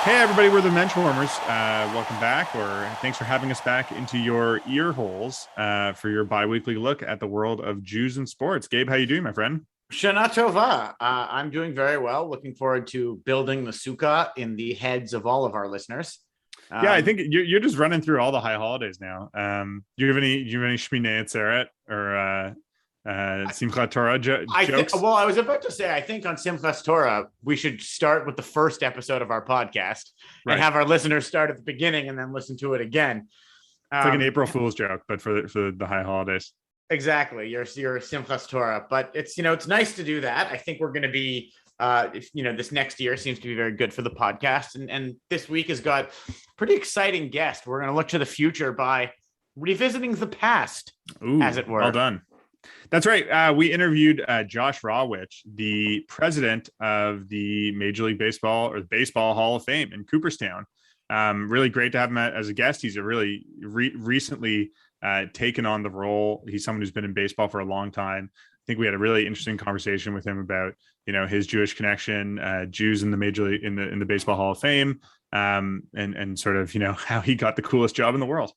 Hey everybody, we're the Menschwarmers. Welcome back, or thanks for having us back into your ear holes for your bi-weekly look at the world of Jews and sports. Gabe, how you doing, my friend? Shana Tova. I'm doing very well. Looking forward to building the sukkah in the heads of all of our listeners. Yeah, I think you're just running through all the high holidays now. Do you have any Shminei Atzeret or Simchat Torah jokes? I was about to say, I think on Simchas Torah, we should start with the first episode of our podcast and have our listeners start at the beginning and then listen to it again. It's like an April Fool's joke, but for the high holidays. Exactly. Your Simchas Torah, but it's nice to do that. I think we're going to be, this next year seems to be very good for the podcast. And this week has got pretty exciting guest. We're going to look to the future by revisiting the past, as it were. Well done. That's right. We interviewed Josh Rawitch, the president of the Major League Baseball or the Baseball Hall of Fame in Cooperstown. Really great to have him as a guest. He's a really recently taken on the role. He's someone who's been in baseball for a long time. I think we had a really interesting conversation with him about, his Jewish connection, Jews in the Major League in the Baseball Hall of Fame, and sort of, how he got the coolest job in the world.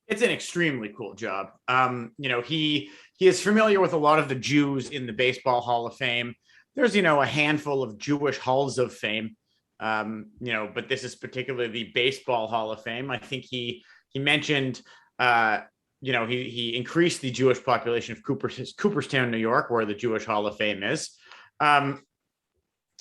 It's an extremely cool job. He is familiar with a lot of the Jews in the Baseball Hall of Fame. There's, a handful of Jewish halls of fame, but this is particularly the Baseball Hall of Fame. I think he mentioned, he increased the Jewish population of Cooperstown, New York, where the Jewish Hall of Fame is.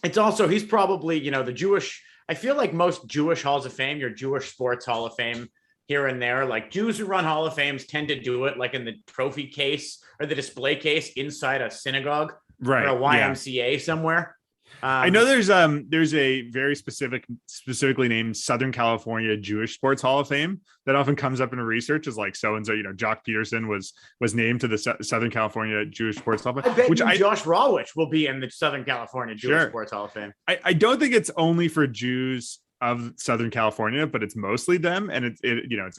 It's also, he's probably, the Jewish, I feel like most Jewish halls of fame, your Jewish Sports Hall of Fame, here and there, like Jews who run Hall of Fames tend to do it like in the trophy case or the display case inside a synagogue, right, or a YMCA somewhere. I know there's a very specifically named Southern California Jewish Sports Hall of Fame that often comes up in research as like so and so. Jock Peterson was named to the Southern California Jewish Sports Hall of Fame. I bet Josh Rawitch will be in the Southern California Jewish Sports Hall of Fame. I don't think it's only for Jews of Southern California, but it's mostly them, and it's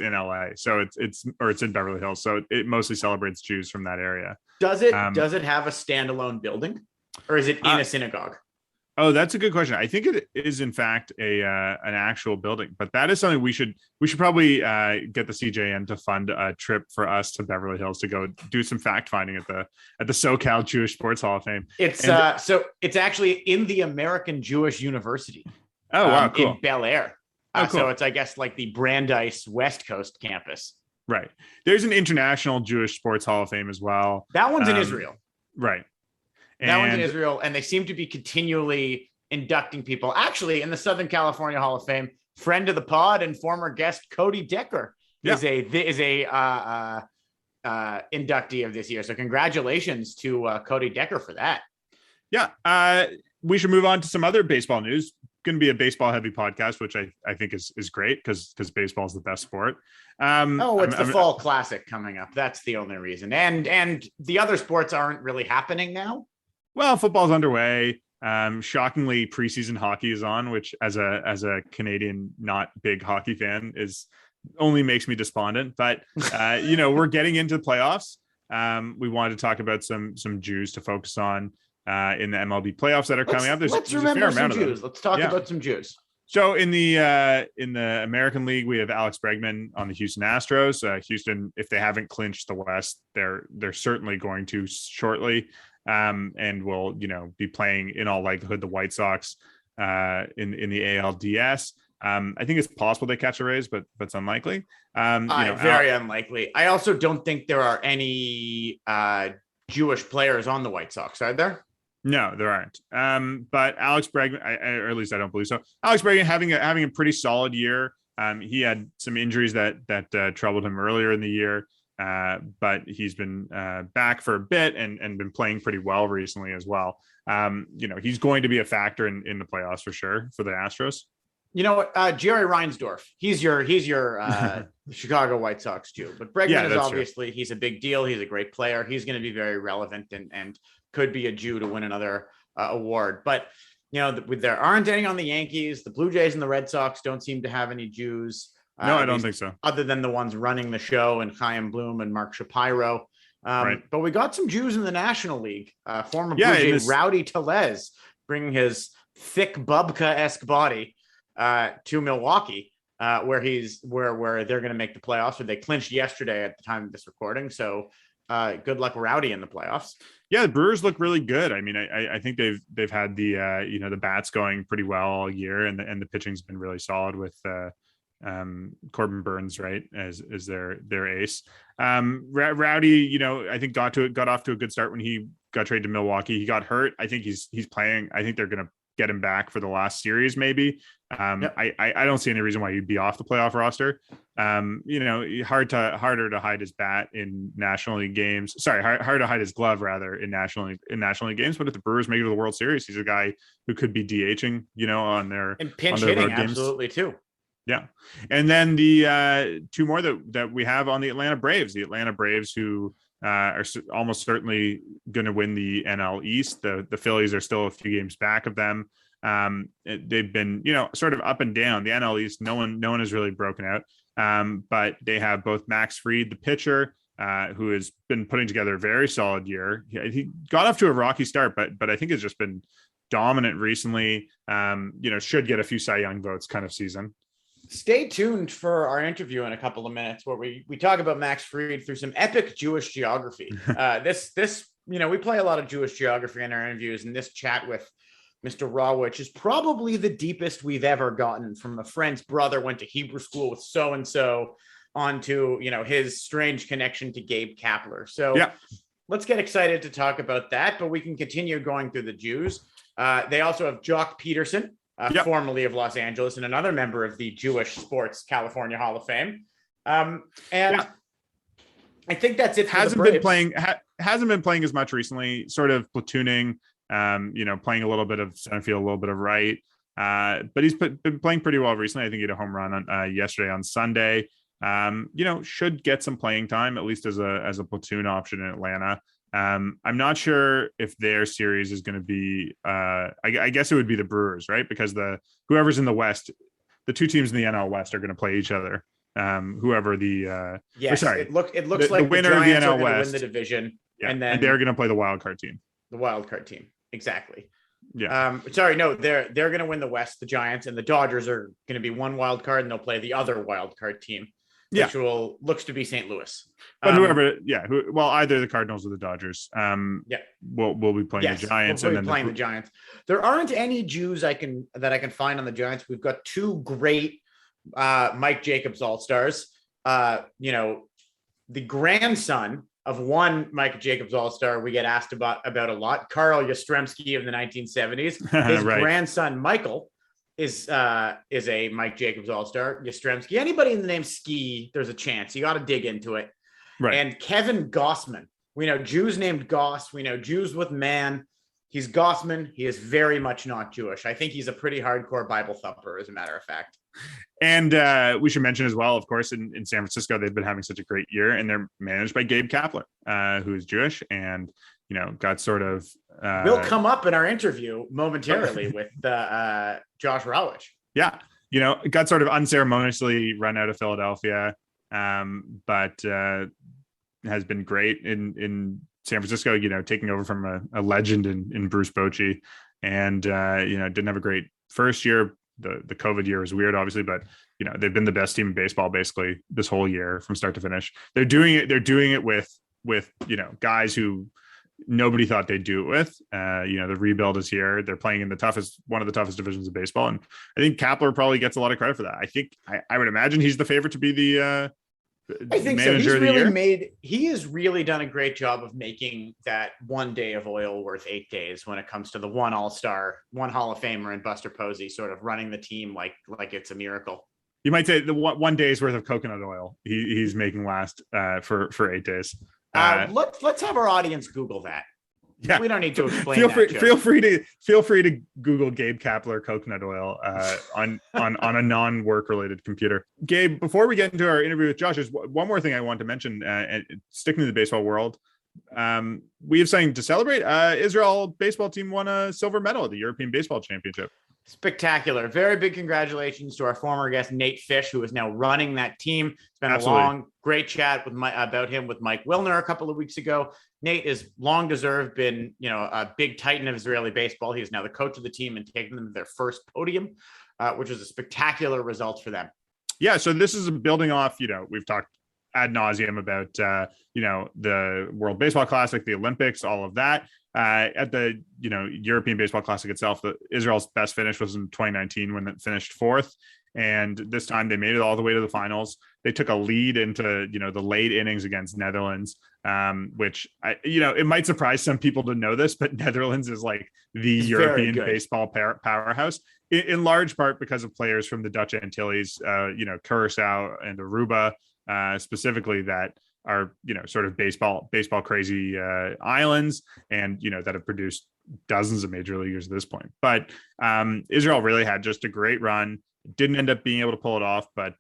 in LA, so it's in Beverly Hills, so it mostly celebrates Jews from that area. Does it have a standalone building, or is it in a synagogue? Oh, that's a good question. I think it is in fact an actual building, but that is something we should probably get the CJN to fund a trip for us to Beverly Hills to go do some fact finding at the SoCal Jewish Sports Hall of Fame. It's it's actually in the American Jewish University. Oh, wow, cool. In Bel Air. Cool. So it's, I guess, like the Brandeis West Coast campus. Right. There's an International Jewish Sports Hall of Fame as well. That one's in Israel. Right. That one's in Israel, and they seem to be continually inducting people. Actually, in the Southern California Hall of Fame, friend of the pod and former guest Cody Decker is a inductee of this year. So congratulations to Cody Decker for that. Yeah. We should move on to some other baseball news. Going to be a baseball heavy podcast, which I think is great because baseball is the best sport. It's the fall classic coming up. That's the only reason. And the other sports aren't really happening now. Well, football's underway. Shockingly, preseason hockey is on, which as a Canadian not big hockey fan is only makes me despondent. But we're getting into the playoffs. We wanted to talk about some Jews to focus on in the MLB playoffs that are coming up. Let's remember some Jews. Let's talk about some Jews. So in the American League, we have Alex Bregman on the Houston Astros. Houston, if they haven't clinched the West, they're certainly going to shortly, and will be playing in all likelihood the White Sox in the ALDS. I think it's possible they catch a Rays, but it's unlikely. Very unlikely. I also don't think there are any Jewish players on the White Sox, are there? No, there aren't. But Alex Bregman, or at least I don't believe so. Alex Bregman having a pretty solid year. He had some injuries that troubled him earlier in the year, but he's been back for a bit and been playing pretty well recently as well. He's going to be a factor in the playoffs for sure for the Astros. You know what? Jerry Reinsdorf, he's your Chicago White Sox Jew, but Bregman is obviously true. He's a big deal. He's a great player. He's going to be very relevant and could be a Jew to win another award. But there aren't any on the Yankees. The Blue Jays and the Red Sox don't seem to have any Jews. No, I don't think so. Other than the ones running the show and Chaim Bloom and Mark Shapiro. Right. But we got some Jews in the National League. Former Blue Jay Rowdy Tellez bringing his thick Bubka-esque body to Milwaukee, where they're going to make the playoffs, or they clinched yesterday at the time of this recording. So good luck, Rowdy, in the playoffs. Yeah, the Brewers look really good. I mean, I think they've had the the bats going pretty well all year, and the pitching's been really solid with Corbin Burns, right, as their ace. Rowdy, I think got off to a good start when he got traded to Milwaukee. He got hurt. I think he's playing. I think they're going to get him back for the last series, maybe. Yep. I don't see any reason why he'd be off the playoff roster. Harder to hide his bat in National League games. Sorry, hard to hide his glove rather in National League games. But if the Brewers make it to the World Series, he's a guy who could be DHing, on their and pinch hitting absolutely too. Yeah. And then the two more that we have on the Atlanta Braves, who are almost certainly going to win the NL East. The Phillies are still a few games back of them. They've been, sort of up and down. The NL East, no one has really broken out. But they have both Max Fried, the pitcher, who has been putting together a very solid year. He got off to a rocky start, but I think has just been dominant recently. Should get a few Cy Young votes kind of season. Stay tuned for our interview in a couple of minutes where we talk about Max Fried through some epic Jewish geography. We play a lot of Jewish geography in our interviews, and this chat with Mr. Rawitch is probably the deepest we've ever gotten, from a friend's brother went to Hebrew school with so-and-so onto, his strange connection to Gabe Kapler. So yeah. Let's get excited to talk about that, but we can continue going through the Jews. They also have Jock Peterson, formerly of Los Angeles, and another member of the Jewish Sports California Hall of Fame. I think that's it. Hasn't been playing as much recently, sort of platooning, playing a little bit of center field, a little bit of right. But he's been playing pretty well recently. I think he had a home run on yesterday on Sunday. Should get some playing time, at least as a platoon option in Atlanta. I'm not sure if their series is going to be, I guess it would be the Brewers, right? Because whoever's in the West, the two teams in the NL West are going to play each other. Whoever the, it looks like the winner of the NL West win the division. Yeah, and they're going to play the wild card team. The wild card team. Exactly. Yeah. They're going to win the West, the Giants, and the Dodgers are going to be one wild card, and they'll play the other wild card team. Which looks to be St. Louis. But either the Cardinals or the Dodgers. We'll be playing the Giants. We'll be playing the Giants. There aren't any Jews that I can find on the Giants. We've got two great Mike Jacobs All-Stars. The grandson of one Mike Jacobs All-Star we get asked about a lot, Carl Yastrzemski of the 1970s. His grandson, Michael, is a Mike Jacobs All-Star. Yastrzemski. Anybody in the name Ski, there's a chance. You got to dig into it. Right. And Kevin Gossman. We know Jews named Goss. We know Jews with man. He's Gossman. He is very much not Jewish. I think he's a pretty hardcore Bible thumper, as a matter of fact. And we should mention as well, of course, in San Francisco, they've been having such a great year, and they're managed by Gabe Kapler, who is Jewish and, got sort of... will come up in our interview momentarily with Josh Rawitch. Yeah. Got sort of unceremoniously run out of Philadelphia, but has been great in San Francisco, taking over from a legend in Bruce Bochy, and, didn't have a great first year. The COVID year was weird, obviously, but they've been the best team in baseball basically this whole year from start to finish. They're doing it with guys who nobody thought they'd do it with. The rebuild is here. They're playing in one of the toughest divisions of baseball, and I think Kapler probably gets a lot of credit for that. I think I would imagine he's the favorite to be the I think so. He has really done a great job of making that one day of oil worth 8 days when it comes to the one All-Star, one Hall of Famer, and Buster Posey sort of running the team like it's a miracle. You might say the 1 day's worth of coconut oil he's making last for 8 days. Let's have our audience Google that. Yeah, we don't need to explain. Feel free to Google Gabe Kapler coconut oil on a non-work related computer. Gabe, before we get into our interview with Josh, there's one more thing I want to mention. And sticking to the baseball world, we have something to celebrate. Israel baseball team won a silver medal at the European Baseball Championship. Spectacular. Very big congratulations to our former guest, Nate Fish, who is now running that team. It's been a great chat about him with Mike Wilner a couple of weeks ago. Nate is long deserved, been, a big titan of Israeli baseball. He is now the coach of the team and taking them to their first podium. which was a spectacular result for them. Yeah, so this is building off, we've talked ad nauseum about, the World Baseball Classic, the Olympics, all of that. At the, European Baseball Classic itself, Israel's best finish was in 2019 when it finished fourth. And this time they made it all the way to the finals. They took a lead into, the late innings against Netherlands, which, it might surprise some people to know this, but Netherlands is like the European baseball powerhouse, in large part because of players from the Dutch Antilles, Curaçao and Aruba, specifically, that are, sort of baseball crazy islands, and, that have produced dozens of major leaguers at this point. But Israel really had just a great run. Didn't end up being able to pull it off, but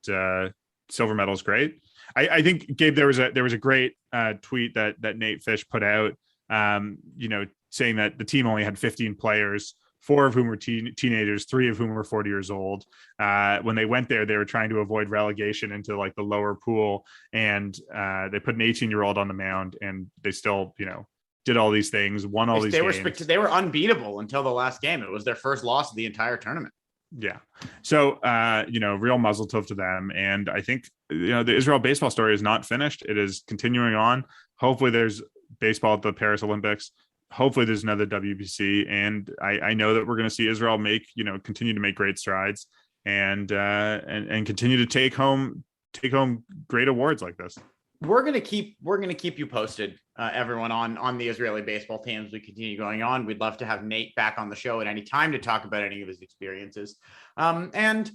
silver medal is great. I think, Gabe, there was a great tweet that Nate Fish put out, saying that the team only had 15 players, 4 of whom were teenagers, 3 of whom were 40 years old. When they went there, they were trying to avoid relegation into like the lower pool, and they put an 18-year-old on the mound, and they still, did all these things, won all these games. They were unbeatable until the last game. It was their first loss of the entire tournament. Yeah. So, real muzzle tov to them. And I think, the Israel baseball story is not finished. It is continuing on. Hopefully there's baseball at the Paris Olympics. Hopefully there's another WBC. And I know that we're going to see Israel continue to make great strides and continue to take home great awards like this. We're gonna keep you posted, everyone, on the Israeli baseball team as we continue going on. We'd love to have Nate back on the show at any time to talk about any of his experiences. It's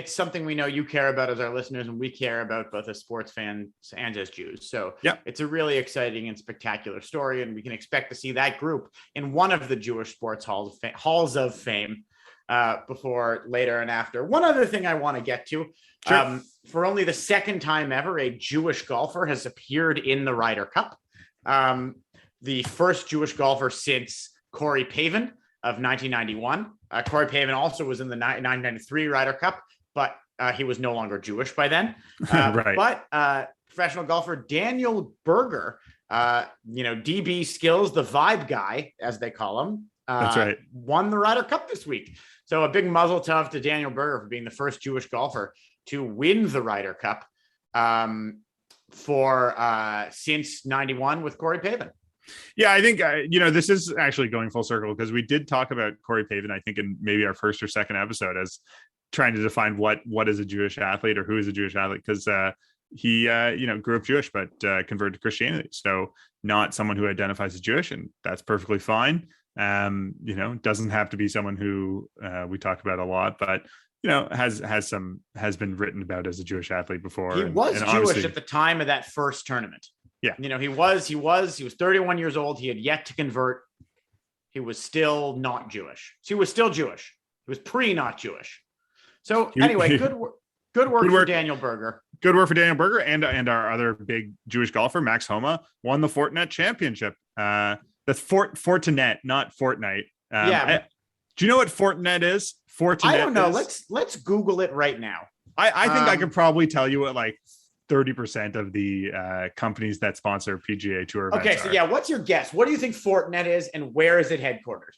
something we know you care about as our listeners, and we care about both as sports fans and as Jews. So yeah, it's a really exciting and spectacular story, and we can expect to see that group in one of the Jewish sports halls of fame before, later, and after. One other thing I want to get to. Sure. For only the second time ever, a Jewish golfer has appeared in the Ryder Cup. The first Jewish golfer since Corey Pavin of 1991. Corey Pavin also was in the 1993 Ryder Cup, but he was no longer Jewish by then. Right. But professional golfer Daniel Berger, DB Skills, the vibe guy, as they call him, that's right, won the Ryder Cup this week. So a big muzzle tov to Daniel Berger for being the first Jewish golfer to win the Ryder Cup since 91 with Corey Pavin. Yeah, I think, this is actually going full circle, because we did talk about Corey Pavin, I think, in maybe our first or second episode, as trying to define what is a Jewish athlete, or who is a Jewish athlete, because he, grew up Jewish, but converted to Christianity. So not someone who identifies as Jewish, and that's perfectly fine. Doesn't have to be someone who we talk about a lot, but has been written about as a Jewish athlete before. He was Jewish at the time of that first tournament. Yeah. He was 31 years old. He had yet to convert. He was still not Jewish. So he was still Jewish. He was not Jewish. So anyway, good work for Daniel Berger. Good work for Daniel Berger, and our other big Jewish golfer, Max Homa, won the Fortinet championship. That's Fortinet, not Fortnite. Do you know what Fortinet is? Fortinet. I don't know. Let's Google it right now. I think I could probably tell you what like 30% of the companies that sponsor PGA Tour events Okay, so what's your guess? What do you think Fortinet is, and where is it headquartered?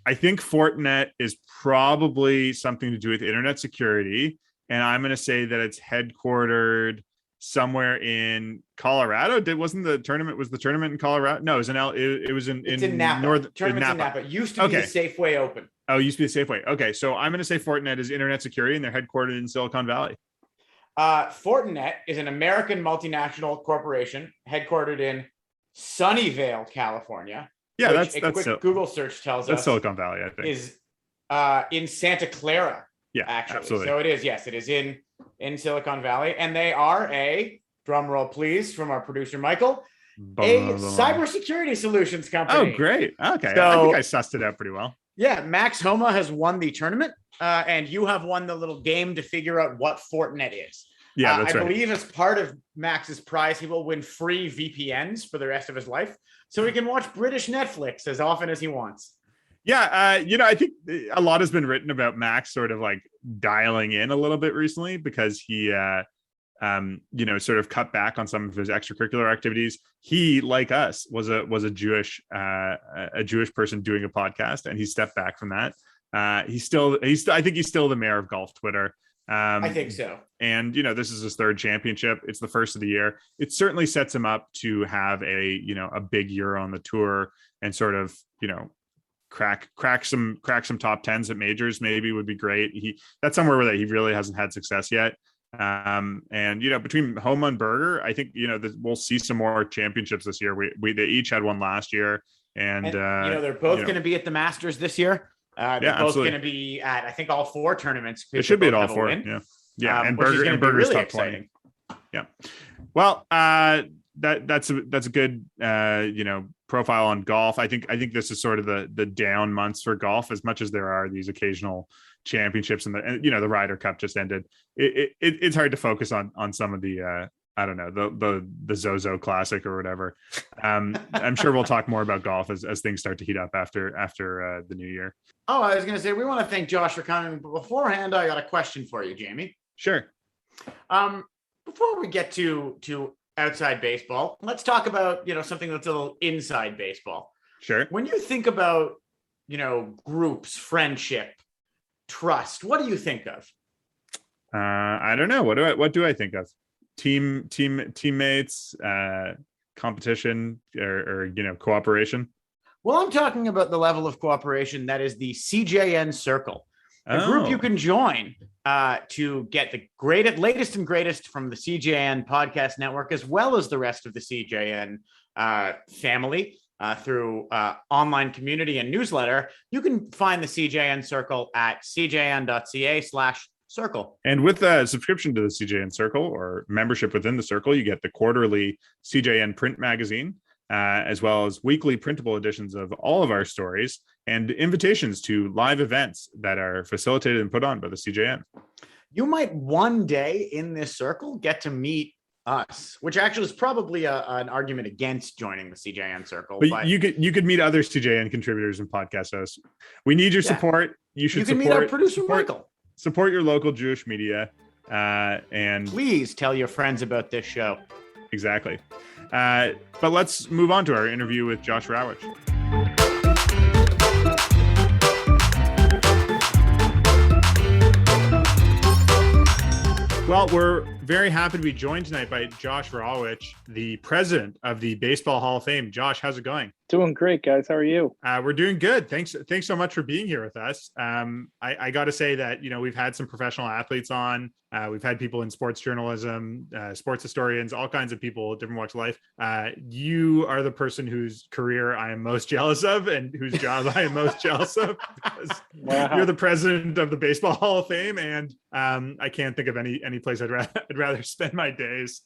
I think Fortinet is probably something to do with internet security, and I'm going to say that it's headquartered somewhere in Colorado. Was the tournament in Colorado? No, it was in Napa. Tournament's in Napa. It used to be the Safeway Open. Oh, it used to be the Safeway. Okay, so I'm going to say Fortinet is internet security, and they're headquartered in Silicon Valley. Fortinet is an American multinational corporation headquartered in Sunnyvale, California. Yeah, that's Google search tells us that's Silicon Valley, I think. Is in Santa Clara. Yeah, actually. Absolutely. So it is. Yes, it is in Silicon Valley, and they are a, drum roll please from our producer Michael, a cybersecurity solutions company. Oh, great. Okay, so, I think I sussed it out pretty well. Yeah, Max Homa has won the tournament, and you have won the little game to figure out what Fortinet is. Yeah, that's right. I believe as part of Max's prize, he will win free VPNs for the rest of his life, so he can watch British Netflix as often as he wants. Yeah, I think a lot has been written about Max sort of like dialing in a little bit recently, because he, sort of cut back on some of his extracurricular activities. He, like us, was a Jewish person doing a podcast, and he stepped back from that. I think he's still the mayor of golf Twitter. I think so. And, this is his third championship. It's the first of the year. It certainly sets him up to have a big year on the tour and sort of, crack some top tens at majors maybe would be great. That's somewhere where he really hasn't had success yet. And between Homa and Berger, I think we'll see some more championships this year. They each had one last year, and they're both going to be at the Masters this year. They're both going to be at, I think, all four tournaments. It should be at all four. And Berger's really top 20. Yeah. Well, that's a good profile on golf. I think this is sort of the down months for golf, as much as there are these occasional championships and the Ryder Cup just ended. It's hard to focus on some of the I don't know, the Zozo Classic or whatever. I'm sure we'll talk more about golf as things start to heat up after the new year. Oh, I was going to say, we want to thank Josh for coming, but beforehand, I got a question for you, Jamie. Sure. Before we get to outside baseball, let's talk about something that's a little inside baseball. Sure. When you think about groups, friendship, trust, what do you think of? I don't know. What do I think of? Teammates, competition, or cooperation. Well, I'm talking about the level of cooperation that is the CJN Circle, a group you can join to get the latest and greatest from the CJN podcast network, as well as the rest of the CJN family through online community and newsletter. You can find the CJN Circle at cjn.ca/circle. And with a subscription to the CJN Circle or membership within the Circle, you get the quarterly CJN print magazine, as well as weekly printable editions of all of our stories and invitations to live events that are facilitated and put on by the CJN. You might one day in this circle get to meet us, which actually is probably an argument against joining the CJN Circle. But you could meet other CJN contributors and podcast hosts. We need your support. You can meet our producer, Michael. Support your local Jewish media, and please tell your friends about this show. Exactly. But let's move on to our interview with Josh Rawitch. Well, we're very happy to be joined tonight by Josh Rawitch, the president of the Baseball Hall of Fame. Josh, how's it going? Doing great, guys. How are you? We're doing good. Thanks so much for being here with us. I got to say that, we've had some professional athletes on. We've had people in sports journalism, sports historians, all kinds of people, different walks of life. You are the person whose career I am most jealous of and whose job I am most jealous of, because you're the president of the Baseball Hall of Fame. And I can't think of any place I'd rather spend my days.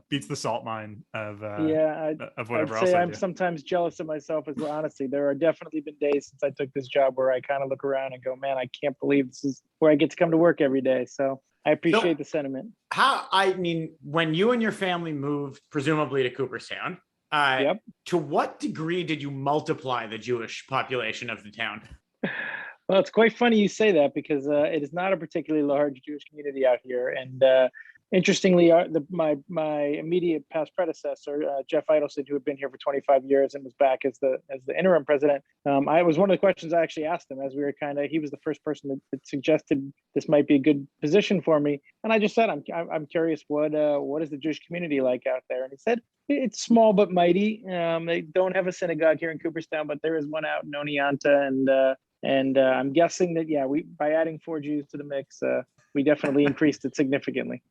Beats the salt mine of whatever else I do. I'm sometimes jealous of myself as well. Honestly, there are definitely been days since I took this job where I kind of look around and go, man, I can't believe this is where I get to come to work every day. So I appreciate the sentiment. When you and your family moved, presumably to Cooperstown, to what degree did you multiply the Jewish population of the town? Well, it's quite funny you say that, because it is not a particularly large Jewish community out here. And interestingly, my immediate past predecessor, Jeff Idelson, who had been here for 25 years and was back as the interim president, I was one of the questions I actually asked him as we were he was the first person that suggested this might be a good position for me. And I just said, I'm curious, what is the Jewish community like out there? And he said, it's small but mighty. They don't have a synagogue here in Cooperstown, but there is one out in Oneonta, and I'm guessing that, by adding 4 Jews to the mix, we definitely increased it significantly.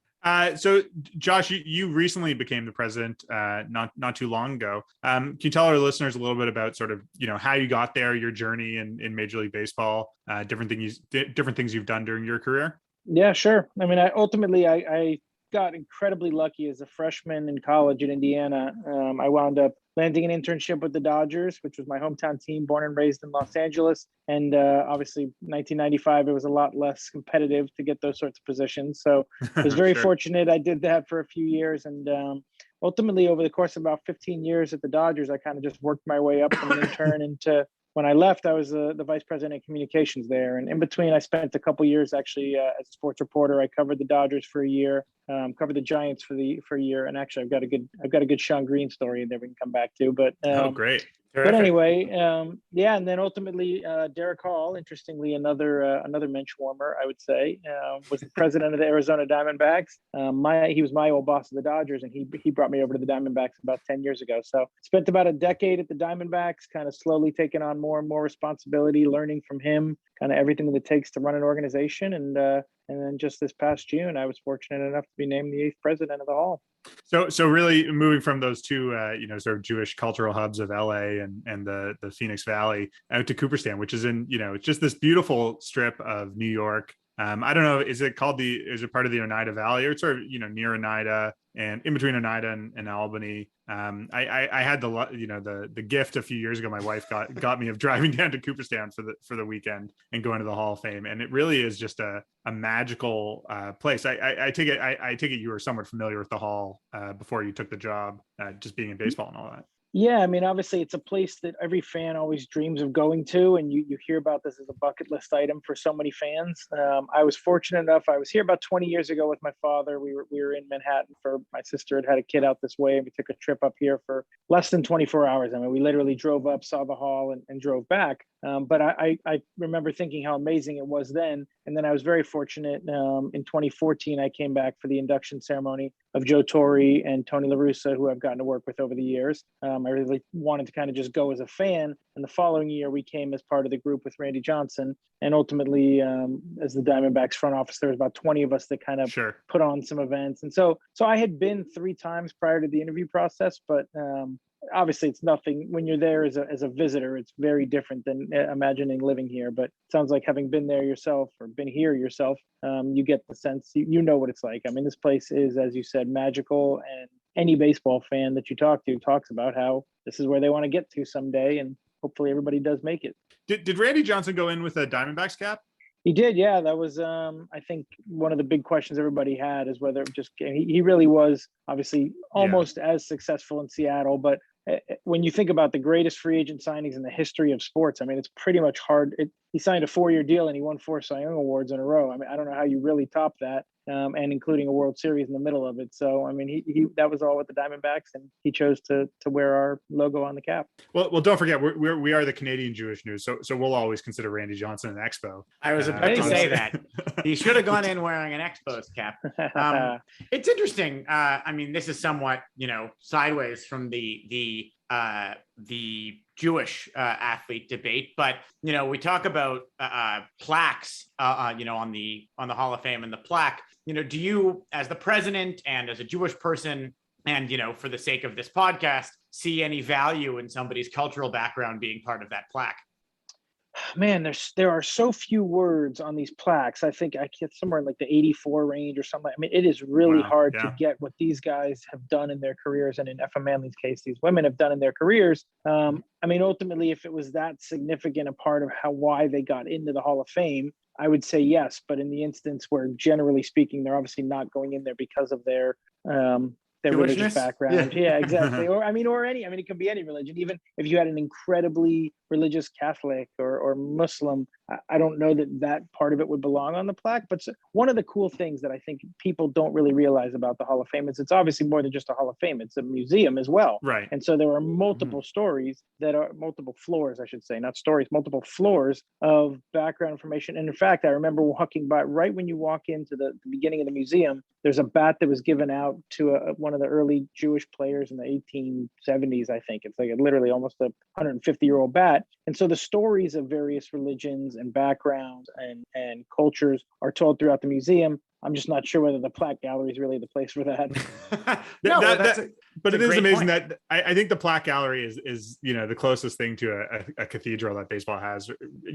So Josh, you recently became the president, not too long ago. Can you tell our listeners a little bit about sort of, how you got there, your journey in Major League Baseball, different things you've done during your career? Yeah, sure. I mean, I got incredibly lucky as a freshman in college in Indiana. I wound up landing an internship with the Dodgers, which was my hometown team, born and raised in Los Angeles. And obviously, 1995, it was a lot less competitive to get those sorts of positions. So I was very fortunate. I did that for a few years. And ultimately, over the course of about 15 years at the Dodgers, I kind of just worked my way up from an intern into, when I left, I was the vice president of communications there. And in between, I spent a couple years actually as a sports reporter. I covered the Dodgers for a year. covered the Giants for a year. And actually, I've got a good Sean Green story that we can come back to. But oh, great. But anyway, yeah, and then ultimately, Derek Hall, interestingly, another Menschwarmer, I would say, was the president of the Arizona Diamondbacks. He was my old boss of the Dodgers, and he brought me over to the Diamondbacks about 10 years ago. So spent about a decade at the Diamondbacks, kind of slowly taking on more and more responsibility, learning from him, kind of everything that it takes to run an organization. And then just this past June, I was fortunate enough to be named the 8th president of the Hall. So really moving from those two, sort of Jewish cultural hubs of LA and the Phoenix Valley out to Cooperstown, which is in, it's just this beautiful strip of New York. I don't know, is it part of the Oneida Valley, or it's sort of, near Oneida and in between Oneida and Albany? I had the gift a few years ago. My wife got me of driving down to Cooperstown for the weekend and going to the Hall of Fame. And it really is just a magical place. I take it you were somewhat familiar with the Hall before you took the job, just being in baseball and all that. Yeah, I mean, obviously, it's a place that every fan always dreams of going to, and you hear about this as a bucket list item for so many fans. I was fortunate enough. I was here about 20 years ago with my father. We were in Manhattan my sister had a kid out this way, and we took a trip up here for less than 24 hours. I mean, we literally drove up, saw the Hall, and drove back. But I remember thinking how amazing it was then. And then I was very fortunate. In 2014, I came back for the induction ceremony of Joe Torre and Tony La Russa, who I've gotten to work with over the years. I really wanted to kind of just go as a fan. And the following year, we came as part of the group with Randy Johnson. And ultimately, as the Diamondbacks front office, there was about 20 of us that kind of put on some events. And so I had been 3 times prior to the interview process, but obviously it's nothing when you're there as a visitor. It's very different than imagining living here, but it sounds like having been there yourself or been here yourself, you get the sense, you know what it's like. I mean, this place is, as you said, magical, and any baseball fan that you talk to talks about how this is where they want to get to someday, and hopefully everybody does make it. Did Randy Johnson go in with a Diamondbacks cap? He did, yeah. That was, I think, one of the big questions everybody had is whether he really was obviously almost as successful in Seattle. But when you think about the greatest free agent signings in the history of sports, I mean, it's pretty much hard. He signed a 4-year deal and he won 4 Cy Young Awards in a row. I mean, I don't know how you really top that. And including a World Series in the middle of it. So, I mean, he that was all with the Diamondbacks, and he chose to wear our logo on the cap. Well, don't forget, we are the Canadian Jewish News, so we'll always consider Randy Johnson an Expo. I was about to say that. He should have gone in wearing an Expos cap. It's interesting. I mean, this is somewhat, sideways from the Jewish athlete debate, but we talk about plaques, on the Hall of Fame and the plaque. Do you, as the president and as a Jewish person, and for the sake of this podcast, see any value in somebody's cultural background being part of that plaque? Man, there are so few words on these plaques. I think I get somewhere in like the 84 range or something. I mean, it is really hard to get what these guys have done in their careers, and in Effa Manley's case, these women have done in their careers. I mean, ultimately, if it was that significant a part of why they got into the Hall of Fame, I would say yes. But in the instance where, generally speaking, they're obviously not going in there because of their religious background. Yeah, exactly. It could be any religion. Even if you had an incredibly religious Catholic or Muslim, I don't know that part of it would belong on the plaque. But one of the cool things that I think people don't really realize about the Hall of Fame is it's obviously more than just a Hall of Fame. It's a museum as well. Right. And so there are multiple stories that are multiple floors, I should say, not stories, multiple floors of background information. And in fact, I remember walking by right when you walk into the beginning of the museum, there's a bat that was given out to one of the early Jewish players in the 1870s, I think. It's like literally almost a 150-year-old bat. And so the stories of various religions and backgrounds and cultures are told throughout the museum. I'm just not sure whether the plaque gallery is really the place for that. But it is amazing that I think the plaque gallery is the closest thing to a cathedral that baseball has.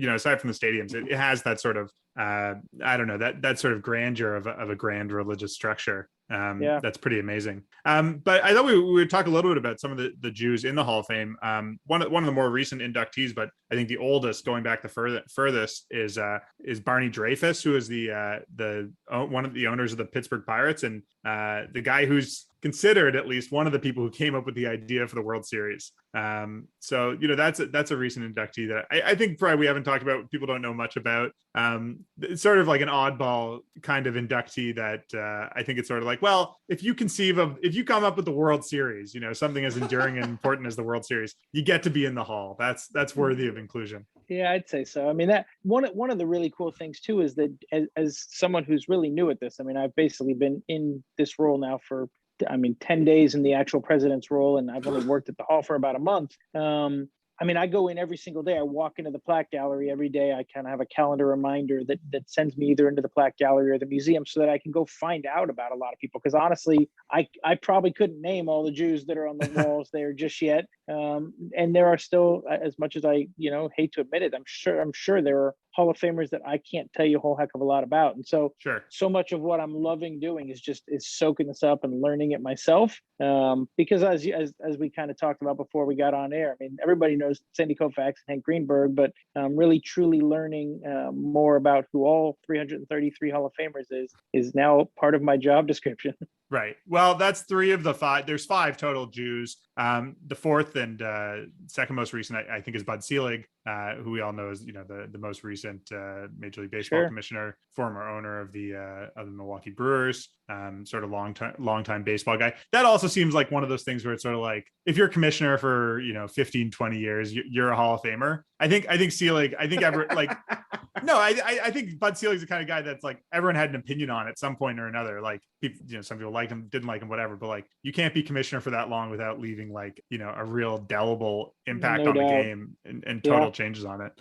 Aside from the stadiums, it has that sort of that sort of grandeur of a grand religious structure. That's pretty amazing. But I thought we would talk a little bit about some of the Jews in the Hall of Fame. One of the more recent inductees, but I think the oldest, going back the furthest, is Barney Dreyfuss, who is the one of the owners of the Pittsburgh Pirates, and the guy who's considered at least one of the people who came up with the idea for the World Series. So that's a recent inductee that I think probably we haven't talked about. People don't know much about. It's sort of like an oddball kind of inductee that I think it's sort of like, well, if you come up with the World Series, something as enduring and important as the World Series, you get to be in the Hall. That's worthy of inclusion. Yeah, I'd say so. I mean, that one of the really cool things too is that as someone who's really new at this, I mean, I've basically been in this role now for 10 days in the actual president's role, and I've only worked at the Hall for about a month. I mean, I go in every single day. I walk into the plaque gallery every day. I kind of have a calendar reminder that sends me either into the plaque gallery or the museum so that I can go find out about a lot of people. Because honestly, I probably couldn't name all the Jews that are on the walls there just yet. And there are still, as much as I, hate to admit it, I'm sure there are Hall of Famers that I can't tell you a whole heck of a lot about. And so, so much of what I'm loving doing is soaking this up and learning it myself. Because as we kind of talked about before we got on air, I mean, everybody knows Sandy Koufax and Hank Greenberg, but really truly learning more about who all 333 Hall of Famers is now part of my job description. Right. Well, that's 3 of the 5. There's 5 total Jews. The fourth and second most recent, I think, is Bud Selig, who we all know is the most recent Major League Baseball commissioner, former owner of the Milwaukee Brewers, sort of long time baseball guy. That also seems like one of those things where it's sort of like, if you're commissioner for 15, 20 years, you're a Hall of Famer. I think Selig, I think no, I think Bud Selig's the kind of guy that's like everyone had an opinion on at some point or another. Like some people liked him, didn't like him, whatever. But like you can't be commissioner for that long without leaving a real indelible impact on the game and total changes on it.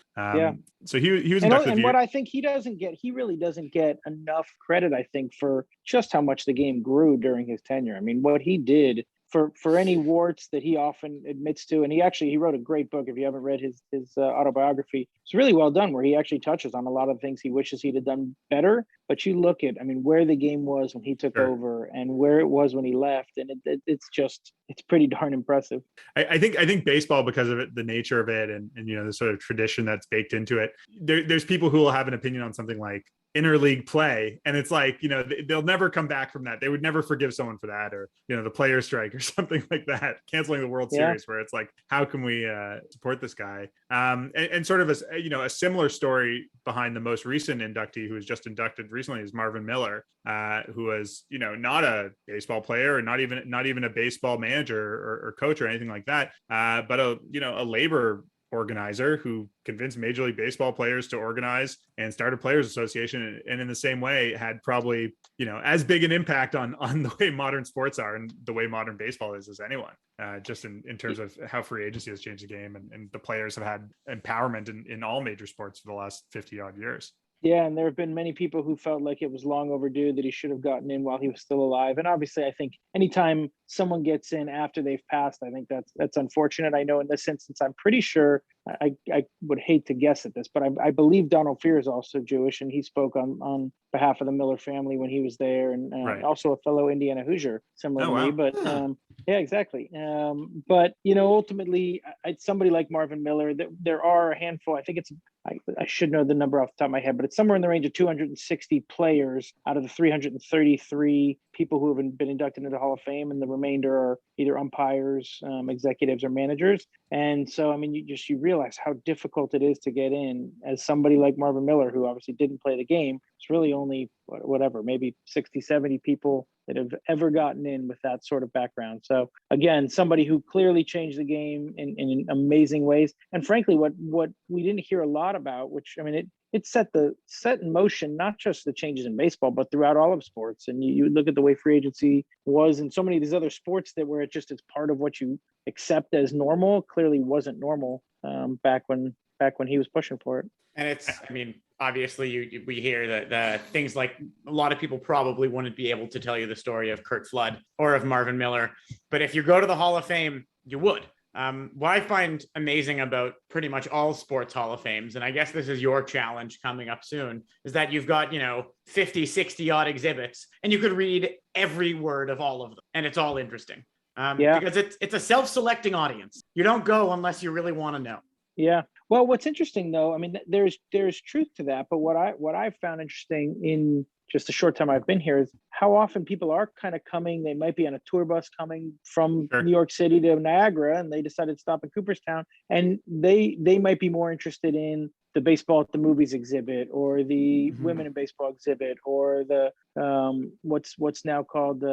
So he was inducted. And what I think he really doesn't get enough credit, I think, for just how much the game grew during his tenure. I mean, what he did for any warts that he often admits to, and he wrote a great book. If you haven't read his autobiography, it's really well done, where he actually touches on a lot of things he wishes he'd have done better. But you look at, where the game was when he took over and where it was when he left, and it's pretty darn impressive. I think baseball, because of it, the nature of it, and the sort of tradition that's baked into it, there's people who will have an opinion on something like interleague play, and it's like they'll never come back from that. They would never forgive someone for that, or the player strike or something like that, canceling the World Series, where it's like, how can we support this guy? And sort of a similar story behind the most recent inductee who was just inducted recently is Marvin Miller, who was not a baseball player, or not even a baseball manager or coach or anything like that, but a labor organizer who convinced Major League Baseball players to organize and start a players association, and in the same way had probably as big an impact on the way modern sports are and the way modern baseball is as anyone, just in terms of how free agency has changed the game, and the players have had empowerment in all major sports for the last 50 odd years. Yeah, and there have been many people who felt like it was long overdue, that he should have gotten in while he was still alive. And obviously, I think anytime someone gets in after they've passed, I think that's unfortunate. I know in this instance, I'm pretty sure, I would hate to guess at this, but I believe Donald Fear is also Jewish, and he spoke on behalf of the Miller family when he was there, and also a fellow Indiana Hoosier, similar to me. But yeah, exactly. But ultimately, somebody like Marvin Miller, there are a handful. I think I should know the number off the top of my head, but it's somewhere in the range of 260 players out of the 333 people who have been inducted into the Hall of Fame, and the remainder are either umpires, executives, or managers. And so, you realize how difficult it is to get in as somebody like Marvin Miller, who obviously didn't play the game. It's really only maybe 60, 70 people that have ever gotten in with that sort of background. So again, somebody who clearly changed the game in amazing ways. And frankly, what we didn't hear a lot about, which it set in motion not just the changes in baseball, but throughout all of sports. And you look at the way free agency was in so many of these other sports where it's part of what you accept as normal, clearly wasn't normal back when he was pushing for it. And it's, obviously we hear that things like a lot of people probably wouldn't be able to tell you the story of Curt Flood or of Marvin Miller, but if you go to the Hall of Fame, you would. What I find amazing about pretty much all sports Hall of Fames, and I guess this is your challenge coming up soon, is that you've got, 50, 60 odd exhibits, and you could read every word of all of them, and it's all interesting. Because it's a self-selecting audience. You don't go unless you really want to know. Yeah. Well, what's interesting though, there's truth to that, but what I've found interesting in just the short time I've been here is how often people are kind of coming. They might be on a tour bus coming from Sure. New York City to Niagara, and they decided to stop in Cooperstown, and they might be more interested in the baseball at the movies exhibit, or the women in baseball exhibit, or the what's now called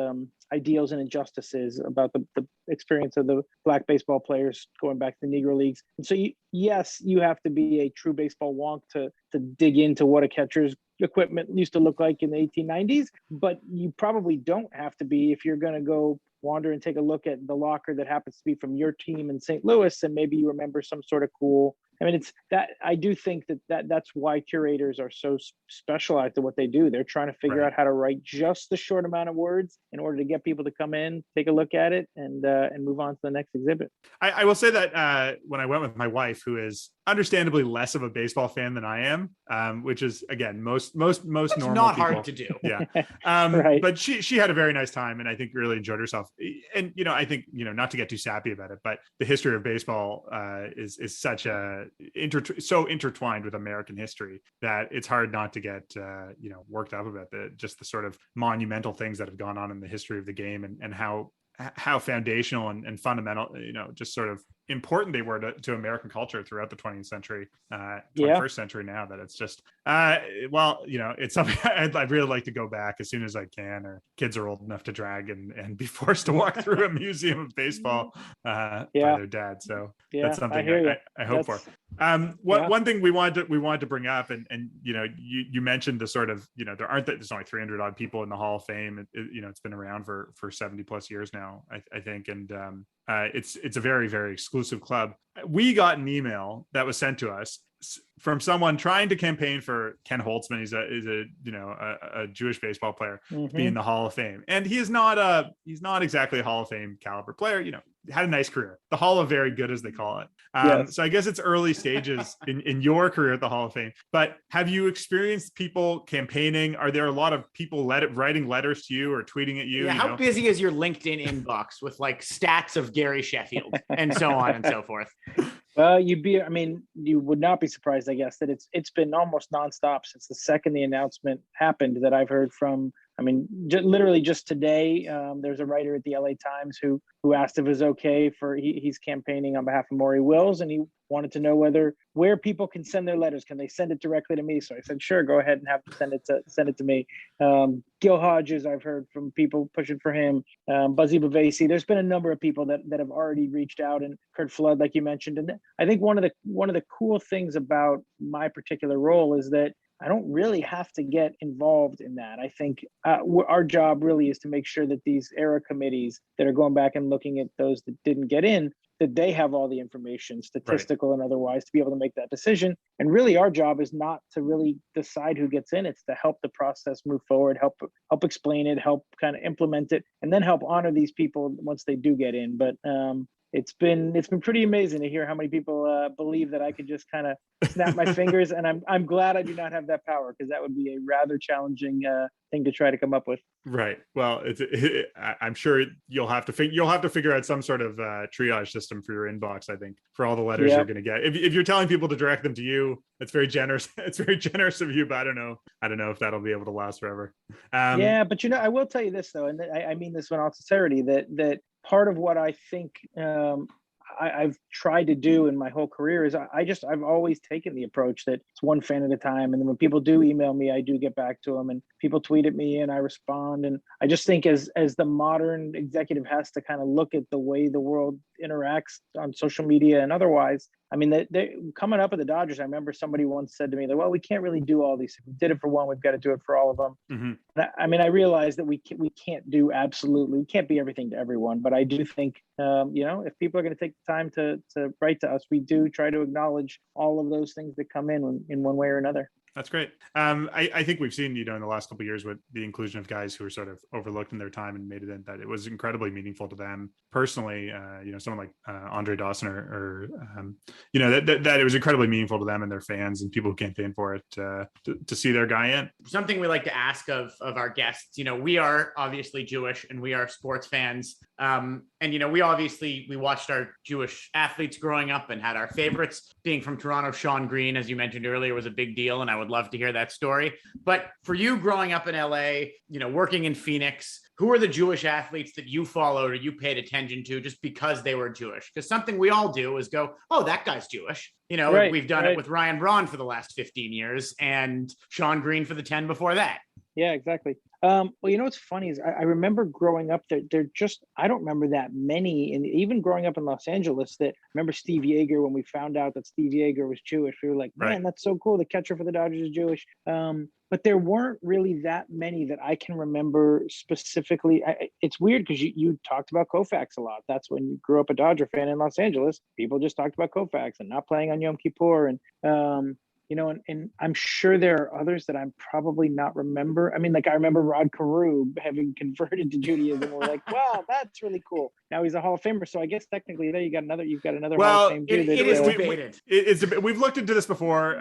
Ideals and Injustices, about the experience of the Black baseball players going back to the Negro Leagues. And so yes, you have to be a true baseball wonk to dig into what a catcher's equipment used to look like in the 1890s, but you probably don't have to be if you're going to go wander and take a look at the locker that happens to be from your team in St. Louis, and maybe you remember some sort of cool. I mean, it's that I do think that's why curators are so specialized at what they do. They're trying to figure out how to write just the short amount of words in order to get people to come in, take a look at it, and move on to the next exhibit. I will say that when I went with my wife, who is understandably less of a baseball fan than I am, which is, again, most It's normal not people. hard to do. Yeah. Right. But she had a very nice time, and I think really enjoyed herself. And, I think, not to get too sappy about it, but the history of baseball is such so intertwined with American history that it's hard not to get, worked up about the sort of monumental things that have gone on in the history of the game, and how foundational and fundamental, just sort of important they were to American culture throughout the 20th century, 21st century now, that it's just, it's something I'd really like to go back as soon as I can, or kids are old enough to drag and be forced to walk through a museum of baseball by their dad. So that's something I hope for. One thing we wanted to bring up, and you mentioned the sort of, there's only 300 odd people in the Hall of Fame. It's been around for 70 plus years now, I think. And it's a very, very exclusive club. We got an email that was sent to us from someone trying to campaign for Ken Holtzman. He's a Jewish baseball player to be in the Hall of Fame, and he's not exactly a Hall of Fame caliber player. Had a nice career, the Hall of Very Good, as they call it. So I guess it's early stages in your career at the Hall of Fame. But have you experienced people campaigning? Are there a lot of people writing letters to you or tweeting at you? Yeah, how busy is your LinkedIn inbox with like stats of Gary Sheffield and so on and so forth? Well, you would not be surprised, I guess, that it's been almost nonstop since the second the announcement happened, that I've heard from. Literally just today, there's a writer at the LA Times who asked if it was okay he's campaigning on behalf of Maury Wills, and he wanted to know where people can send their letters. Can they send it directly to me? So I said, sure, go ahead and have them send it to me. Gil Hodges, I've heard from people pushing for him. Buzzy Bavasi. There's been a number of people that have already reached out, and Kurt Flood, like you mentioned. And I think one of the cool things about my particular role is that I don't really have to get involved in that. I think our job really is to make sure that these era committees that are going back and looking at those that didn't get in, that they have all the information, statistical and otherwise, to be able to make that decision. And really, our job is not to really decide who gets in. It's to help the process move forward, help explain it, help kind of implement it, and then help honor these people once they do get in. But it's been pretty amazing to hear how many people believe that I could just kind of snap my fingers, and I'm glad I do not have that power, because that would be a rather challenging thing to try to come up with. Right. Well, I'm sure you'll have to figure out some sort of triage system for your inbox, I think, for all the letters you're going to get. If you're telling people to direct them to you, it's very generous. It's very generous of you, but I don't know if that'll be able to last forever. But I will tell you this though, and I mean this in all sincerity, that part of what I think I've tried to do in my whole career is I've always taken the approach that it's one fan at a time. And then when people do email me, I do get back to them, and people tweet at me and I respond. And I just think as the modern executive has to kind of look at the way the world interacts on social media and otherwise. I mean, they coming up at the Dodgers, I remember somebody once said to me that, well, we can't really do all these. If we did it for one, we've got to do it for all of them. Mm-hmm. I realize that we can't do we can't be everything to everyone. But I do think, if people are going to take the time to write to us, we do try to acknowledge all of those things that come in one way or another. That's great. I think we've seen, in the last couple of years with the inclusion of guys who were sort of overlooked in their time and made it in, that it was incredibly meaningful to them personally. Someone like Andre Dawson or that it was incredibly meaningful to them and their fans and people who campaign for it to see their guy in. Something we like to ask of our guests, we are obviously Jewish and we are sports fans. And, we watched our Jewish athletes growing up and had our favorites. Being from Toronto, Sean Green, as you mentioned earlier, was a big deal. And I would love to hear that story. But for you growing up in LA, working in Phoenix, who are the Jewish athletes that you followed or you paid attention to just because they were Jewish? Because something we all do is go, oh, that guy's Jewish. Right, we've done it with Ryan Braun for the last 15 years and Sean Green for the 10 before that. Yeah, exactly. Well, what's funny is I remember growing up there. I don't remember that many, and even growing up in Los Angeles. That I remember Steve Yeager when we found out that Steve Yeager was Jewish. We were like, man, Right. that's so cool. The catcher for the Dodgers is Jewish. But there weren't really that many that I can remember specifically. It's weird because you talked about Koufax a lot. That's when you grew up a Dodger fan in Los Angeles. People just talked about Koufax and not playing on Yom Kippur, and and I'm sure there are others that I'm probably not remember. I mean, like I remember Rod Carew having converted to Judaism. We're like, wow, that's really cool. Now he's a Hall of Famer. So I guess technically there you've got another Hall of Fame Jew. It is debated. We've looked into this before.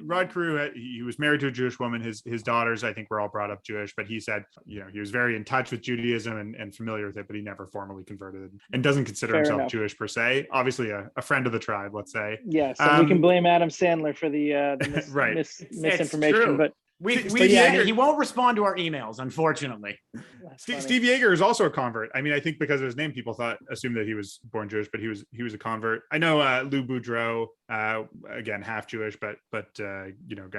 Rod Carew, he was married to a Jewish woman. His daughters, I think, were all brought up Jewish, but he said, he was very in touch with Judaism and familiar with it, but he never formally converted and doesn't consider himself Jewish per se. Obviously a friend of the tribe, let's say. Yes. Yeah, so we can blame Adam Sandler for the right. Misinformation, but he won't respond to our emails, unfortunately. Steve Yeager is also a convert. I mean, I think because of his name, people assumed that he was born Jewish, but he was a convert. I know Lou Boudreau, again half Jewish, but I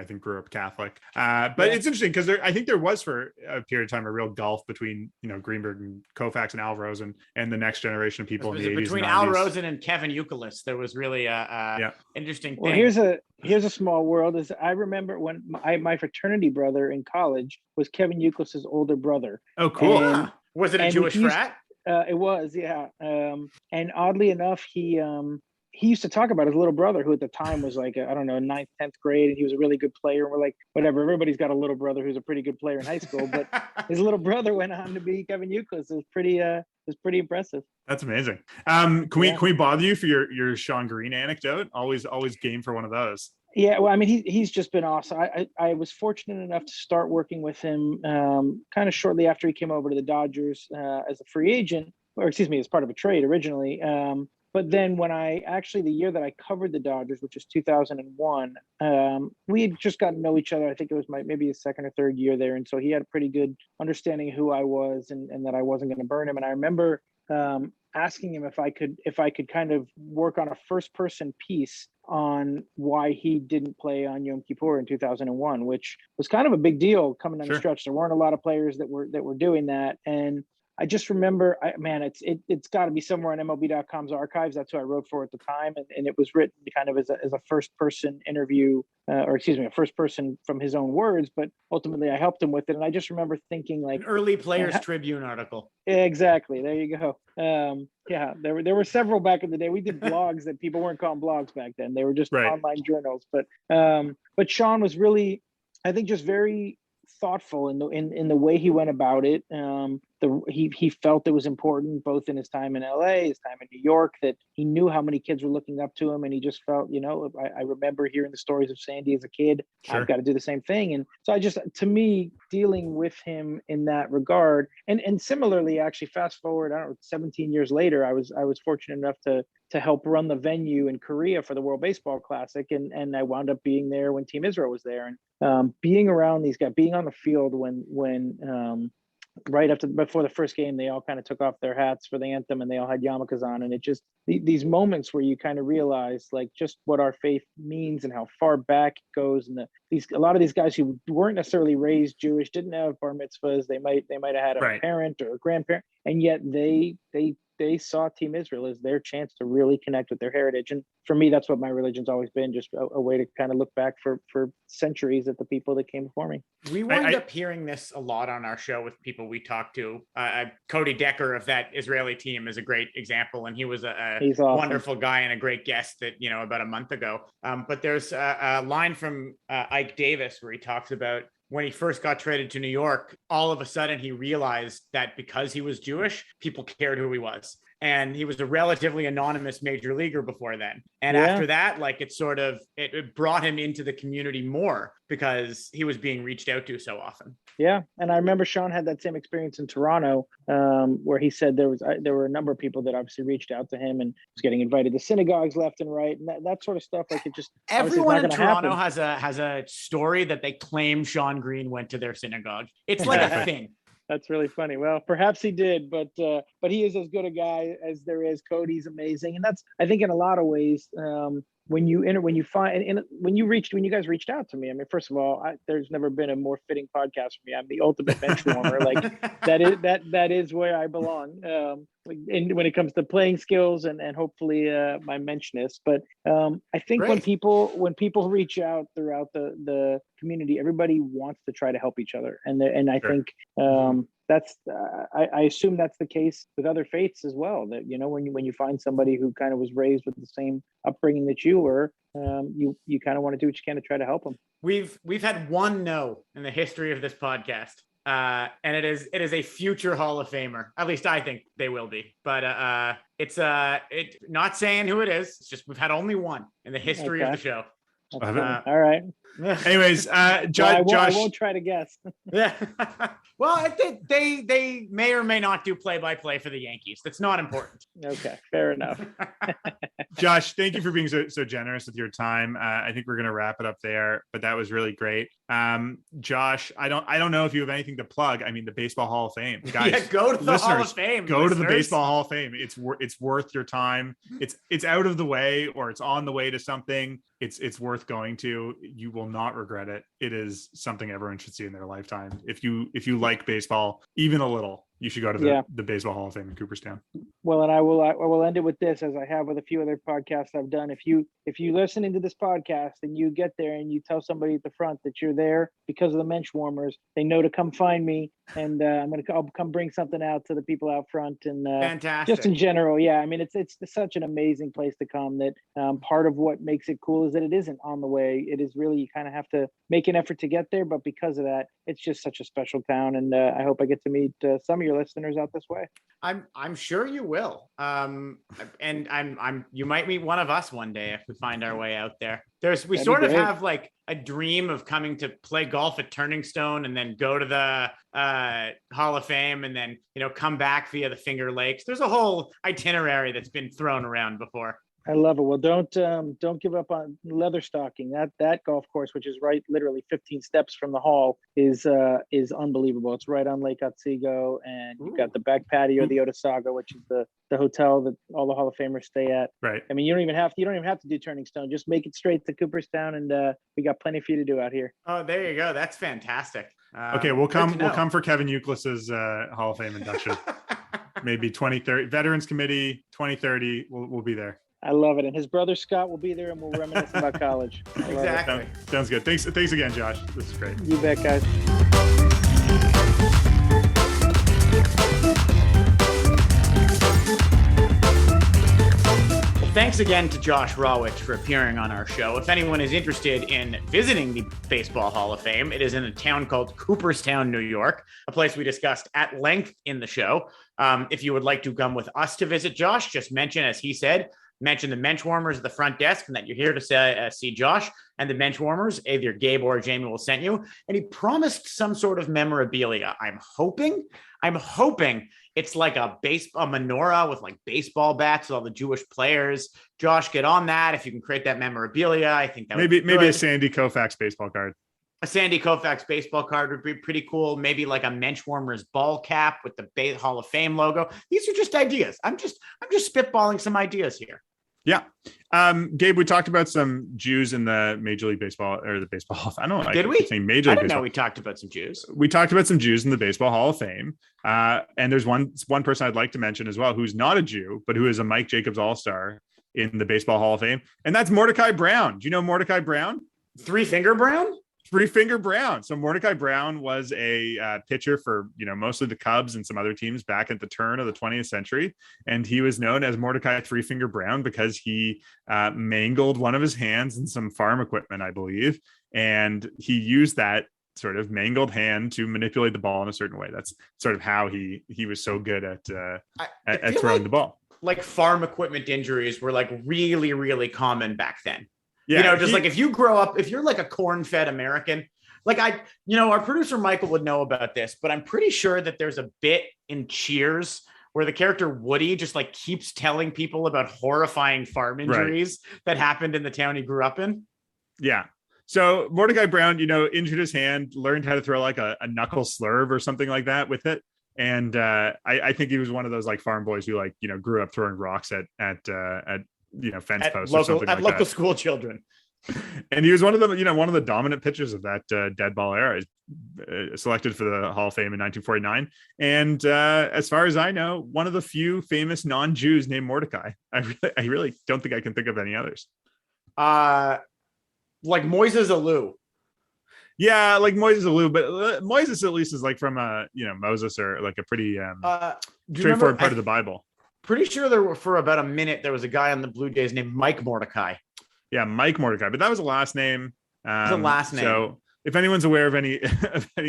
think grew up Catholic. It's interesting because I think there was for a period of time a real gulf between Greenberg and Koufax and Al Rosen and the next generation of people in the 80s between and 90s. Al Rosen and Kevin Youkilis. There was really interesting thing. Well, here's a small world. Is I remember when my fraternity brother in college was Kevin Youkilis's older brother. Oh, cool. Was it a Jewish frat? It was, yeah. And oddly enough, he used to talk about his little brother, who at the time was like, I don't know, 9th, 10th grade, and he was a really good player. And we're like, whatever, everybody's got a little brother who's a pretty good player in high school, but his little brother went on to be Kevin Youkilis. It was pretty impressive. That's amazing. Can we bother you for your Sean Green anecdote? Always game for one of those. Yeah, well, I mean, he's just been awesome. I was fortunate enough to start working with him kind of shortly after he came over to the Dodgers as a free agent, as part of a trade originally. But then when the year that I covered the Dodgers, which is 2001, we had just gotten to know each other. I think it was maybe his second or third year there. And so he had a pretty good understanding of who I was and that I wasn't going to burn him. And I remember asking him if I could kind of work on a first person piece on why he didn't play on Yom Kippur in 2001, which was kind of a big deal coming down the stretch. There weren't a lot of players that were doing that. And I just remember, it's got to be somewhere on MLB.com's archives. That's who I wrote for at the time. And it was written kind of as a first person interview, a first person from his own words, but ultimately I helped him with it. And I just remember thinking like an early Players Tribune article. Exactly. There you go. There were several back in the day. We did blogs that people weren't calling blogs back then. They were just online journals. But Sean was really, I think, just very thoughtful in the way he went about it. He felt it was important, both in his time in LA, his time in New York, that he knew how many kids were looking up to him, and he just felt, I remember hearing the stories of Sandy as a kid. I've got to do the same thing. And so to me, dealing with him in that regard, and similarly, actually, fast forward, 17 years later, I was fortunate enough to help run the venue in Korea for the World Baseball Classic, and I wound up being there when Team Israel was there, and being around these guys, being on the field when right before the first game, they all kind of took off their hats for the anthem and they all had yarmulkes on, and it just these moments where you kind of realize like just what our faith means and how far back it goes, and a lot of these guys who weren't necessarily raised Jewish, didn't have bar mitzvahs, they might have had a parent or a grandparent, and yet they saw Team Israel as their chance to really connect with their heritage. And for me, that's what my religion's always been, just a way to kind of look back for centuries at the people that came before me. We wind up hearing this a lot on our show with people we talk to. Cody Decker of that Israeli team is a great example, and he was he's awesome. Wonderful guy and a great guest that, about a month ago. But there's a line from Ike Davis where he talks about when he first got traded to New York, all of a sudden he realized that because he was Jewish, people cared who he was. and he was a relatively anonymous major leaguer before then. And after that, like it brought him into the community more because he was being reached out to so often. Yeah, and I remember Sean had that same experience in Toronto, where he said there were a number of people that obviously reached out to him and was getting invited to synagogues left and right, and that sort of stuff. Like it just everyone in Toronto has a story that they claim Sean Green went to their synagogue. It's like a thing. That's really funny. Well, perhaps he did, but he is as good a guy as there is. Cody's amazing, and that's, I think, in a lot of ways. When you guys reached out to me, I mean, first of all, there's never been a more fitting podcast for me. I'm the ultimate bench warmer. Like that is where I belong. And when it comes to playing skills and hopefully my menschness, but I think when people reach out throughout the community, everybody wants to try to help each other, and I think that's I assume that's the case with other faiths as well. That when you find somebody who kind of was raised with the same upbringing that you were, you kind of want to do what you can to try to help them. We've had one no in the history of this podcast. And it is a future Hall of Famer. At least I think they will be. But it's not saying who it is. It's just we've had only one in the history of the show. All right. Anyways, Josh, I won't try to guess. Yeah. Well, they may or may not do play-by-play for the Yankees. That's not important. Okay, fair enough. Josh, thank you for being so generous with your time. I think we're going to wrap it up there, but that was really great. Josh, I don't know if you have anything to plug. I mean, the Baseball Hall of Fame, guys. Go to the Hall of Fame. Go to the Baseball Hall of Fame. It's worth your time. It's out of the way, or it's on the way to something. It's worth going to. You will not regret it. It is something everyone should see in their lifetime. If you like baseball even a little, you should go to the Baseball Hall of Fame in Cooperstown. Well, and I will end it with this, as I have with a few other podcasts I've done. If you listening to this podcast and you get there and you tell somebody at the front that you're there because of the Menschwarmers, they know to come find me, and I'll come bring something out to the people out front. And fantastic. Just in general, yeah. I mean, it's such an amazing place to come. That part of what makes it cool is that it isn't on the way. It is really, you kind of have to make an effort to get there, but because of that, it's just such a special town. And I hope I get to meet some of your listeners out this way. I'm sure you will. And you might meet one of us one day if we find our way out there. We sort of have like a dream of coming to play golf at Turning Stone and then go to the Hall of Fame and then come back via the Finger Lakes. There's a whole itinerary that's been thrown around before. I love it. Well, don't give up on Leatherstocking. That golf course, which is right, literally 15 steps from the hall, is unbelievable. It's right on Lake Otsego, and you've got the back patio of the Otesaga, which is the hotel that all the Hall of Famers stay at. Right. I mean, you don't even have to do Turning Stone. Just make it straight to Cooperstown, and we got plenty for you to do out here. Oh, there you go. That's fantastic. Okay, we'll come for Kevin Youkilis's Hall of Fame induction. Maybe 2030 Veterans Committee 2030. We'll be there. I love it. And his brother Scott will be there, and we'll reminisce about college. Exactly. Sounds good. Thanks again, Josh. This is great. You bet, guys. Thanks again to Josh Rawitch for appearing on our show. If anyone is interested in visiting the Baseball Hall of Fame, it is in a town called Cooperstown, New York, a place we discussed at length in the show. If you would like to come with us to visit Josh, just mention, as he said, mention the Menschwarmers at the front desk and that you're here to see Josh, and the Menschwarmers, either Gabe or Jamie, will send you. And he promised some sort of memorabilia. I'm hoping it's like a menorah with like baseball bats with all the Jewish players. Josh, get on that. If you can create that memorabilia, I think that maybe a Sandy Koufax baseball card. A Sandy Koufax baseball card would be pretty cool. Maybe like a Menschwarmers ball cap with the Hall of Fame logo. These are just ideas. I'm just spitballing some ideas here. Yeah. Gabe, we talked about some Jews in the Major League Baseball, or the Baseball Hall of Fame. I don't know. Did we? Major League Baseball. Know we talked about some Jews. We talked about some Jews in the Baseball Hall of Fame. And there's one person I'd like to mention as well, who's not a Jew, but who is a Mike Jacobs All-Star in the Baseball Hall of Fame. And that's Mordecai Brown. Do you know Mordecai Brown? Three-Finger Brown? Three-Finger Brown. So Mordecai Brown was a pitcher for, mostly the Cubs and some other teams back at the turn of the 20th century. And he was known as Mordecai Three-Finger Brown because he mangled one of his hands in some farm equipment, I believe. And he used that sort of mangled hand to manipulate the ball in a certain way. That's sort of how he was so good at throwing the ball. like farm equipment injuries were like really, really common back then. Yeah, you know, just like if you grow up, if you're like a corn-fed American, like our producer Michael would know about this, but I'm pretty sure that there's a bit in Cheers where the character Woody just like keeps telling people about horrifying farm injuries that happened in the town he grew up in. Yeah. So Mordecai Brown, injured his hand, learned how to throw like a knuckle slurve or something like that with it. And I think he was one of those like farm boys who like, grew up throwing rocks at fence posts or something like that. Local school children. And he was one of the dominant pitchers of that dead ball era. Selected for the Hall of Fame in 1949. And as far as I know, one of the few famous non-Jews named Mordecai. I really don't think I can think of any others. Like Moises Alou. Yeah, like Moises Alou, but Moises at least is like from Moses, or like a pretty straightforward part of the Bible. Pretty sure for about a minute there was a guy on the Blue Jays named Mike Mordecai. Yeah, Mike Mordecai, but that was a last name. It's a last name. So if anyone's aware of any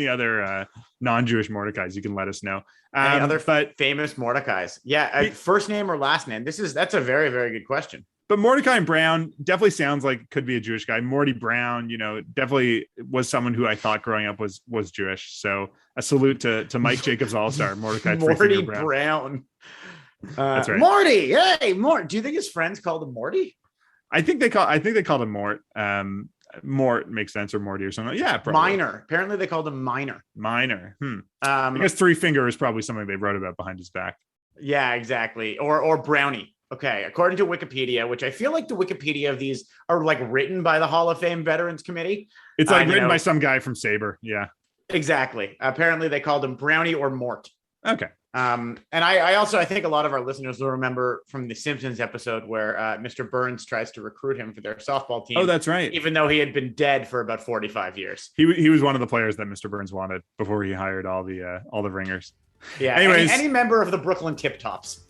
other non-Jewish Mordecais, you can let us know. Any other famous Mordecais? Yeah, first name or last name? That's a very, very good question. But Mordecai Brown definitely sounds like could be a Jewish guy. Morty Brown, definitely was someone who I thought growing up was Jewish. So a salute to Mike Jacobs All-Star, Mordecai Morty Brown. That's right. Morty, hey, Mort. Do you think his friends called him Morty? I think they called him Mort. Mort makes sense, or Morty or something. Yeah, probably. Minor. Apparently they called him Minor. I guess Three Finger is probably something they wrote about behind his back. Yeah, exactly. Or Brownie. Okay, according to Wikipedia, which I feel like the Wikipedia of these are like written by the Hall of Fame Veterans Committee. It's like written by some guy from Sabre. Yeah, exactly. Apparently they called him Brownie or Mort. Okay. And I think a lot of our listeners will remember from the Simpsons episode where Mr. Burns tries to recruit him for their softball team. Oh, that's right. Even though he had been dead for about 45 years. He was one of the players that Mr. Burns wanted before he hired all the ringers. Yeah. Anyways, any member of the Brooklyn Tip Tops.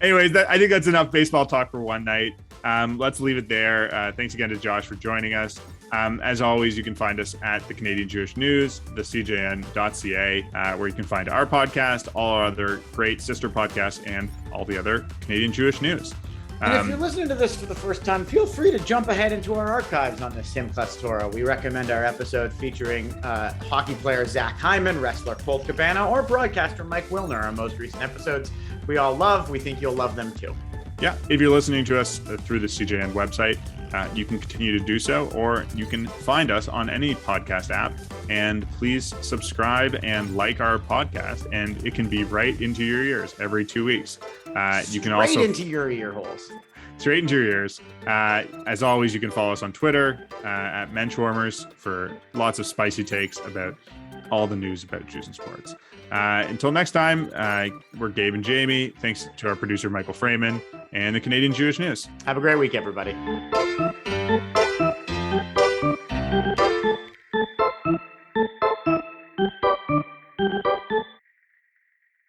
Anyways, I think that's enough baseball talk for one night. Let's leave it there. Thanks again to Josh for joining us. As always, you can find us at the Canadian Jewish News, the CJN.ca, where you can find our podcast, all our other great sister podcasts, and all the other Canadian Jewish news. And if you're listening to this for the first time, feel free to jump ahead into our archives on the Simchas Torah. We recommend our episode featuring hockey player Zach Hyman, wrestler Colt Cabana, or broadcaster Mike Wilner, our most recent episodes we all love. We think you'll love them too. Yeah, if you're listening to us through the CJN website, you can continue to do so, or you can find us on any podcast app. And please subscribe and like our podcast, and it can be right into your ears every 2 weeks. You can also straight into your ear holes. Straight into your ears. As always, you can follow us on Twitter at Menschwarmers for lots of spicy takes about all the news about Jews and sports. Until next time, we're Gabe and Jamie. Thanks to our producer, Michael Freeman, and the Canadian Jewish News. Have a great week, everybody.